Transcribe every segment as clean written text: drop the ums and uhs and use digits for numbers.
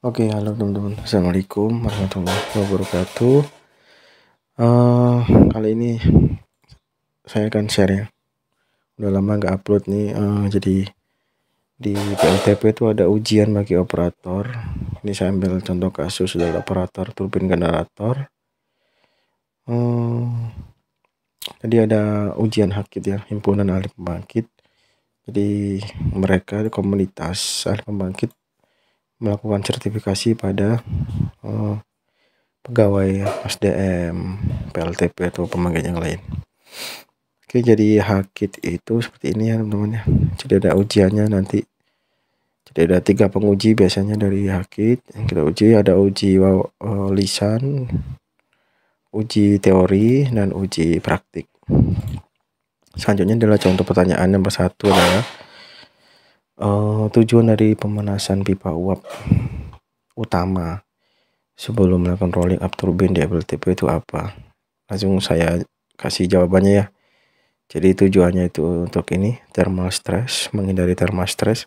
Oke, halo teman-teman. Assalamualaikum warahmatullahi wabarakatuh. Kali ini saya akan share ya. Udah lama nggak upload nih. Jadi di PLTP itu ada ujian bagi operator. Ini saya ambil contoh kasus dari operator turbin generator. Tadi ada ujian HAKIT ya, himpunan ahli pembangkit. Jadi mereka komunitas ahli pembangkit melakukan sertifikasi pada pegawai SDM, PLTP atau pembangkit yang lain. Oke, jadi HAKIT itu seperti ini ya teman-teman ya. Jadi ada ujiannya nanti. Jadi ada 3 penguji biasanya dari HAKIT yang kita uji. Ada uji lisan, uji teori, dan uji praktik. Selanjutnya adalah contoh pertanyaan nomor 1 adalah tujuan dari pemanasan pipa uap utama sebelum melakukan rolling up turbin di PLTP itu apa? Langsung saya kasih jawabannya ya. Jadi tujuannya itu untuk ini thermal stress, menghindari thermal stress,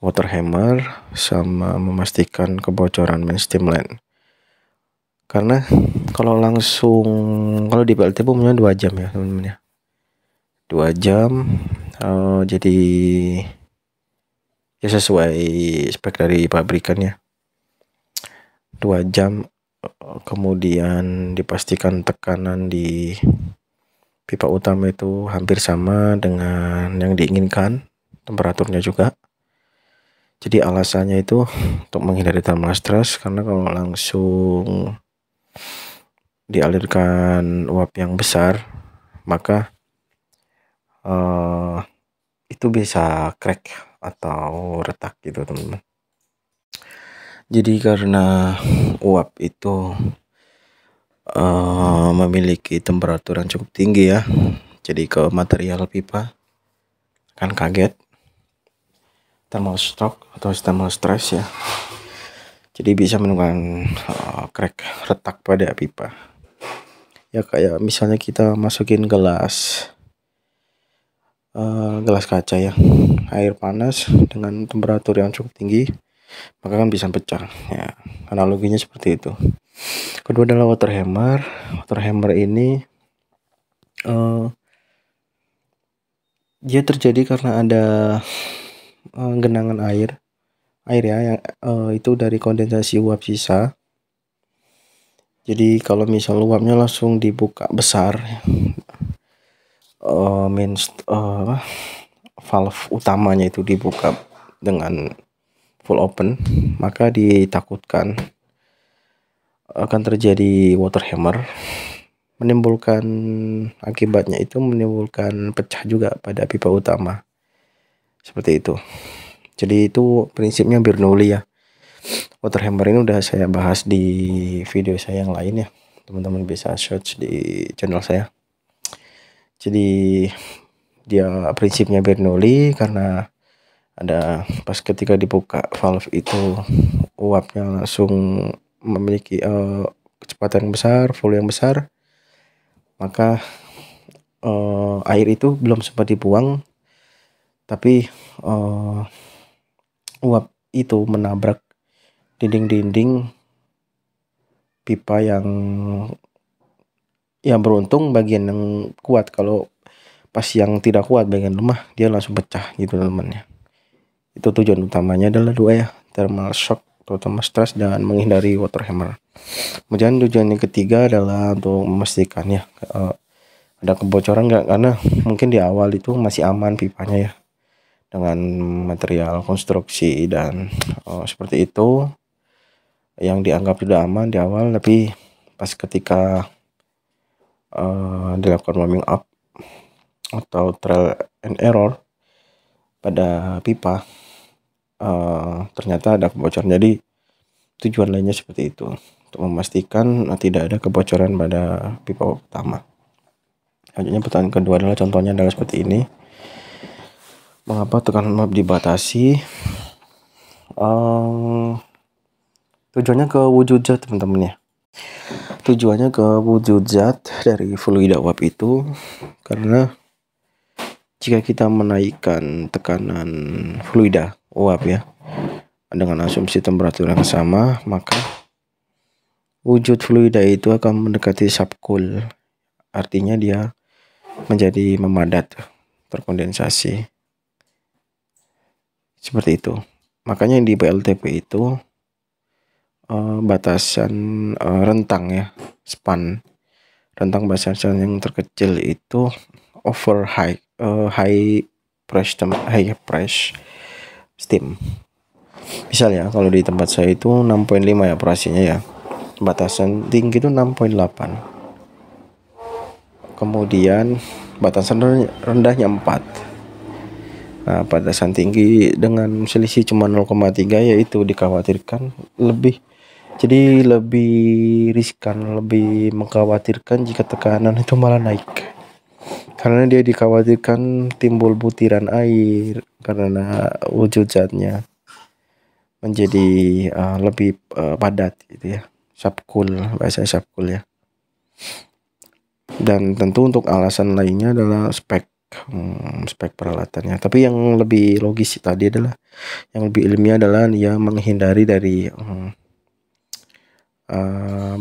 water hammer, sama memastikan kebocoran main steam line. Karena kalau di PLTP punya 2 jam ya teman-teman ya, 2 jam. Jadi ya sesuai spek dari pabrikannya, 2 jam. Kemudian dipastikan tekanan di pipa utama itu hampir sama dengan yang diinginkan, temperaturnya juga. Jadi alasannya itu untuk menghindari thermal stress, karena kalau langsung dialirkan uap yang besar maka itu bisa crack atau retak gitu teman-teman. Jadi karena uap itu memiliki temperatur yang cukup tinggi ya, jadi ke material pipa kan kaget, thermal shock atau thermal stress ya. Jadi bisa menimbulkan crack, retak pada pipa. Ya kayak misalnya kita masukin gelas kaca ya, air panas dengan temperatur yang cukup tinggi, maka kan bisa pecah ya. Analoginya seperti itu. Kedua adalah water hammer. Water hammer ini dia terjadi karena ada genangan air ya yang itu dari kondensasi uap sisa. Jadi kalau misal uapnya langsung dibuka besar, valve utamanya itu dibuka dengan full open, maka ditakutkan akan terjadi water hammer, akibatnya itu menimbulkan pecah juga pada pipa utama, seperti itu. Jadi itu prinsipnya Bernoulli ya. Water hammer ini udah saya bahas di video saya yang lain ya, teman-teman bisa search di channel saya. Jadi dia prinsipnya Bernoulli karena ada pas ketika dibuka valve itu uapnya langsung memiliki kecepatan yang besar, volume yang besar, maka air itu belum sempat dibuang, tapi uap itu menabrak dinding-dinding pipa yang beruntung bagian yang kuat. Kalau pas yang tidak kuat, bagian lemah, dia langsung pecah gitu teman-teman ya. Itu tujuan utamanya adalah 2 ya, thermal shock atau thermal stress dan menghindari water hammer. Kemudian tujuan yang ketiga adalah untuk memastikan ya ada kebocoran enggak, karena mungkin di awal itu masih aman pipanya ya dengan material konstruksi dan seperti itu yang dianggap sudah aman di awal, tapi pas ketika dilakukan warming up atau trial and error pada pipa, ternyata ada kebocoran. Jadi tujuan lainnya seperti itu, untuk memastikan tidak ada kebocoran pada pipa utama. Selanjutnya pertanyaan kedua adalah contohnya adalah seperti ini. Mengapa tekanan uap dibatasi? Tujuannya ke wujud zat teman-teman ya. Tujuannya ke wujud zat dari fluida uap itu karena jika kita menaikkan tekanan fluida uap ya, dengan asumsi temperatur yang sama, maka wujud fluida itu akan mendekati subcool. Artinya dia menjadi memadat, terkondensasi. Seperti itu. Makanya di PLTP itu batasan rentang ya, span. Rentang batasan yang terkecil itu over high press steam. Misalnya kalau di tempat saya itu 6.5 ya operasinya ya. Batasan tinggi itu 6.8. Kemudian batasan rendahnya 4. Nah, batasan tinggi dengan selisih cuma 0,3 yaitu dikhawatirkan lebih riskan, lebih mengkhawatirkan jika tekanan itu malah naik. Karena dia dikhawatirkan timbul butiran air karena wujud zatnya menjadi lebih padat gitu ya. Subcool, bahasa subcool ya. Dan tentu untuk alasan lainnya adalah spek peralatannya. Tapi yang lebih logis tadi adalah, yang lebih ilmiah adalah dia menghindari dari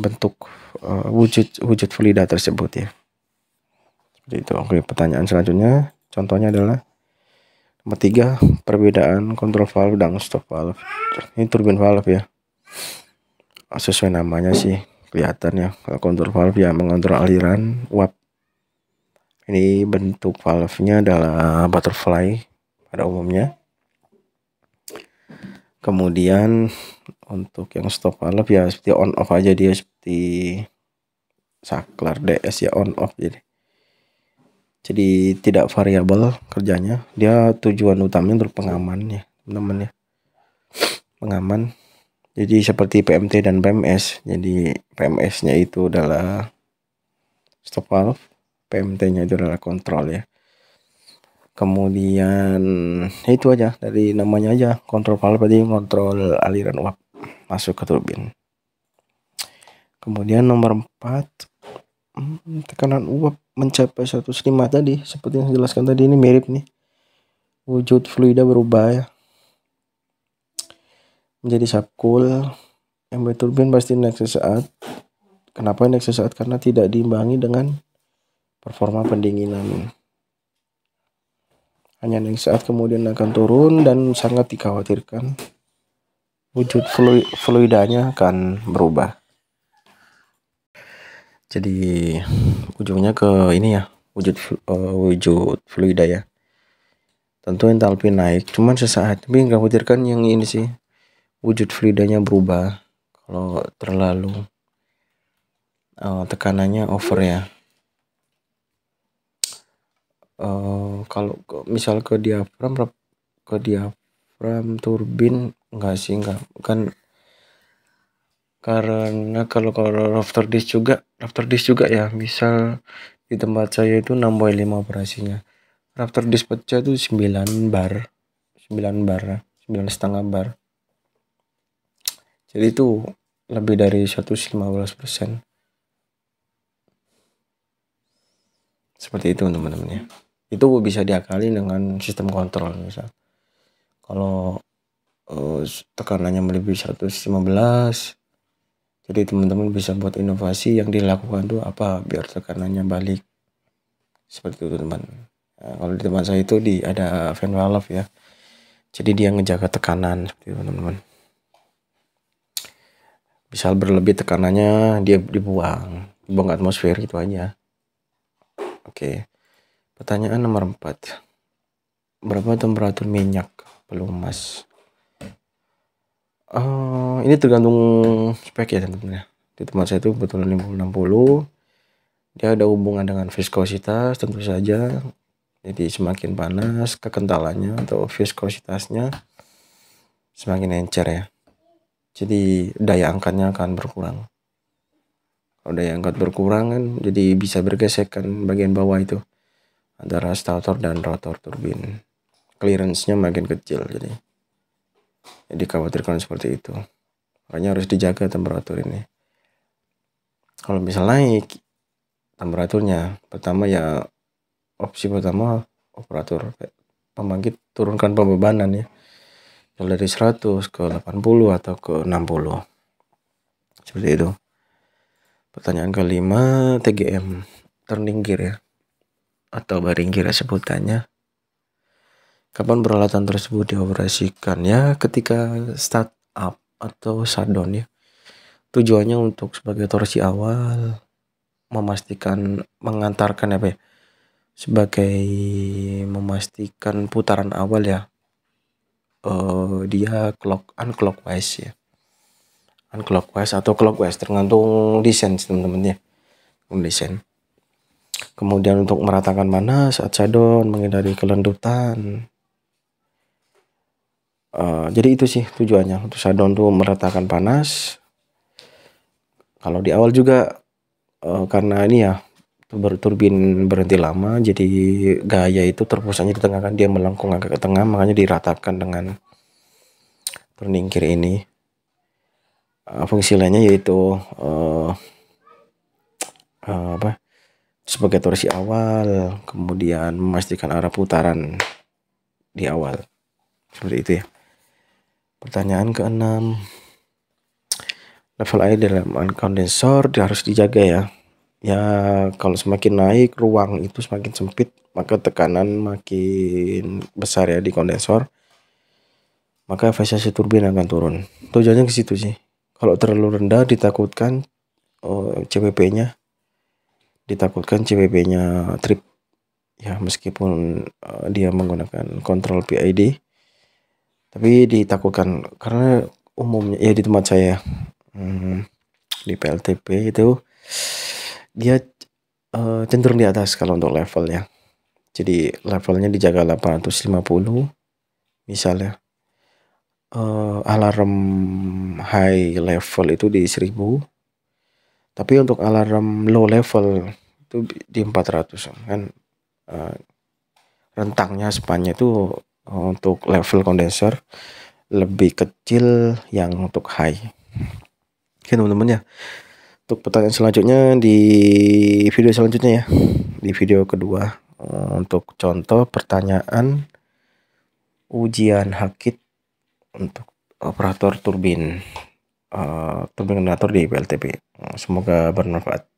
bentuk wujud fluida tersebut ya. Seperti itu. Oke, pertanyaan selanjutnya contohnya adalah nomor 3, perbedaan kontrol valve dan stop valve. Ini turbin valve ya. Sesuai namanya sih kelihatan ya. Kalau kontrol valve ya mengontrol aliran uap. Ini bentuk valve-nya adalah butterfly pada umumnya. Kemudian untuk yang stop valve ya seperti on off aja, dia seperti saklar DS ya, on off jadi tidak variabel kerjanya. Dia tujuan utamanya untuk pengaman ya teman-teman ya, pengaman. Jadi seperti PMT dan PMS. Jadi PMS-nya itu adalah stop valve, PMT-nya itu adalah kontrol ya. Kemudian itu aja, dari namanya aja kontrol valve, tadi kontrol aliran uap masuk ke turbin. Kemudian nomor 4, tekanan uap mencapai 105 tadi, seperti yang saya jelaskan tadi, ini mirip nih. Wujud fluida berubah ya, menjadi subcool. MB turbin pasti naik sesaat. Kenapa naik sesaat? Karena tidak diimbangi dengan performa pendinginan. Hanya naik saat kemudian akan turun, dan sangat dikhawatirkan wujud fluidanya akan berubah. Jadi ujungnya ke ini ya, wujud fluida ya. Tentu entalpi naik cuman sesaat, tapi khawatirkan yang ini sih, wujud fluidanya berubah kalau terlalu tekanannya over ya. Kalau misal ke diafram turbin enggak sih, kan karena kalau rafter disk juga ya, misal di tempat saya itu 6.5 operasinya. Rafter disk pecah itu 9 bar, 9,5 bar. Jadi itu lebih dari 115%. Seperti itu teman-teman ya. Itu bisa diakali dengan sistem kontrol. Misal kalau tekanannya melebihi 115, jadi teman-teman bisa buat inovasi yang dilakukan tuh apa biar tekanannya balik. Seperti itu teman. Nah, kalau di tempat saya itu ada fan valve ya, jadi dia ngejaga tekanan seperti itu teman-teman. Misal berlebih tekanannya, dia dibuang ke atmosfer itu aja. Oke. Pertanyaan nomor 4. Berapa temperatur minyak pelumas? Ini tergantung spek ya teman-teman ya. Di tempat saya itu kebetulan 50-60. Dia ada hubungan dengan viskositas tentu saja. Jadi semakin panas kekentalannya atau viskositasnya, semakin encer ya. Jadi daya angkatnya akan berkurang. Kalau daya angkat berkurang kan jadi bisa bergesekan bagian bawah itu antara stator dan rotor turbin. Clearance-nya makin kecil, jadi dikhawatirkan seperti itu. Makanya harus dijaga temperatur ini. Kalau misal naik temperaturnya, pertama ya opsi pertama operator pembangkit turunkan pembebanan ya. dari 100 ke 80 atau ke 60. Seperti itu. Pertanyaan kelima, TGM, turning gear ya, atau baring gear sebutannya. Kapan peralatan tersebut dioperasikan? Ya, ketika start up atau shutdown ya. Tujuannya untuk sebagai torsi awal, memastikan mengantarkan apa ya? Sebagai memastikan putaran awal ya. Dia unclockwise ya. Unclockwise atau clockwise tergantung desain teman-teman ya. Desain. Kemudian untuk meratakan panas saat shutdown, menghindari kelendutan. Jadi itu sih tujuannya untuk shutdown tuh meratakan panas. Kalau di awal juga karena ini ya turbin berhenti lama, jadi gaya itu terpusatnya di tengah kan, dia melengkung agak ke tengah, makanya diratakan dengan turning gear ini. Fungsi lainnya yaitu sebagai torsi awal, kemudian memastikan arah putaran di awal. Seperti itu ya. Pertanyaan ke-6, level air dalam kondensor harus dijaga ya. Ya, kalau semakin naik ruang itu semakin sempit, maka tekanan makin besar ya di kondensor, maka efisiensi turbin akan turun. Tujuannya ke situ sih. Kalau terlalu rendah ditakutkan CPP-nya trip ya, meskipun dia menggunakan kontrol PID, tapi ditakutkan karena umumnya ya di tempat saya di PLTP itu dia cenderung di atas kalau untuk levelnya. Jadi levelnya dijaga 850 misalnya. Alarm high level itu di 1000, tapi untuk alarm low level itu di 400 kan. Rentangnya spannya itu untuk level kondensor lebih kecil yang untuk high. Oke teman-teman ya, untuk pertanyaan selanjutnya di video selanjutnya ya, di video kedua, untuk contoh pertanyaan ujian hakit untuk operator turbin generator di PLTP. Semoga bermanfaat.